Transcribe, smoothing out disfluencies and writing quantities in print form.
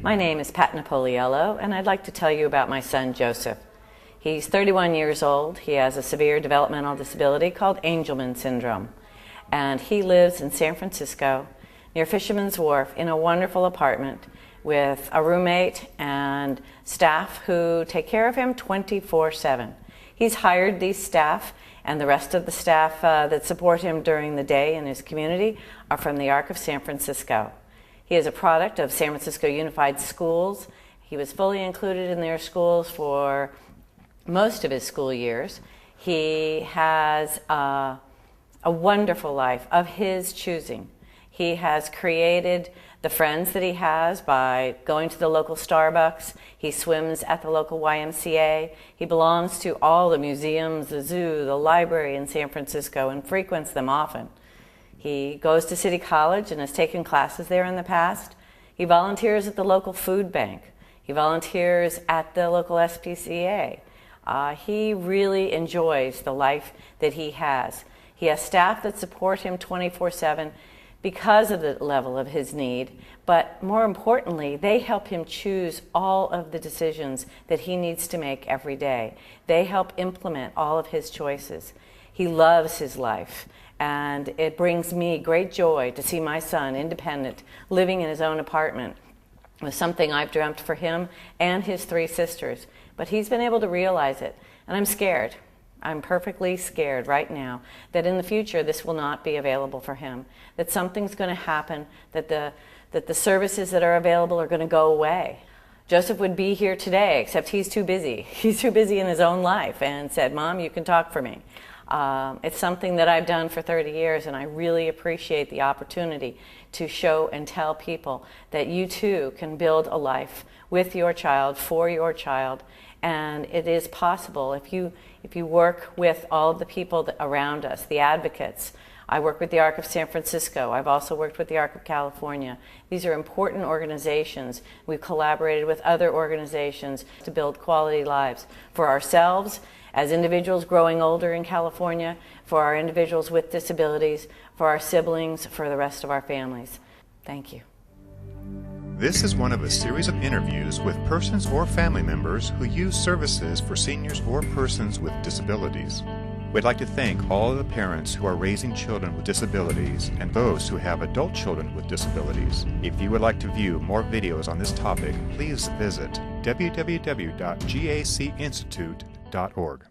My name is Pat Napoliello, and I'd like to tell you about my son, Joseph. He's 31 years old. He has a severe developmental disability called Angelman syndrome, and he lives in San Francisco near Fisherman's Wharf in a wonderful apartment with a roommate and staff who take care of him 24/7. He's hired these staff, and the rest of the staff that support him during the day in his community are from the Arc of San Francisco. He is a product of San Francisco Unified Schools. He was fully included in their schools for most of his school years. He has a wonderful life of his choosing. He has created the friends that he has by going to the local Starbucks. He swims at the local YMCA. He belongs to all the museums, the zoo, the library in San Francisco, and frequents them often. He goes to City College and has taken classes there in the past. He volunteers at the local food bank. He volunteers at the local SPCA. He really enjoys the life that he has. He has staff that support him 24/7 because of the level of his need, but more importantly, they help him choose all of the decisions that he needs to make every day. They help implement all of his choices. He loves his life, and it brings me great joy to see my son, independent, living in his own apartment. It was something I've dreamt for him and his 3 sisters, but he's been able to realize it, and I'm scared. I'm perfectly scared right now that in the future this will not be available for him, that something's going to happen, that the services that are available are going to go away. Joseph would be here today, except he's too busy. He's too busy in his own life and said, "Mom, you can talk for me." It's something that I've done for 30 years, and I really appreciate the opportunity to show and tell people that you too can build a life with your child, for your child, and it is possible if you work with all of the people around us, the advocates. I work with the Arc of San Francisco. I've also worked with the Arc of California. These are important organizations. We've collaborated with other organizations to build quality lives for ourselves as individuals growing older in California, for our individuals with disabilities, for our siblings, for the rest of our families. Thank you. This is one of a series of interviews with persons or family members who use services for seniors or persons with disabilities. We'd like to thank all of the parents who are raising children with disabilities and those who have adult children with disabilities. If you would like to view more videos on this topic, please visit www.gacinstitute.org.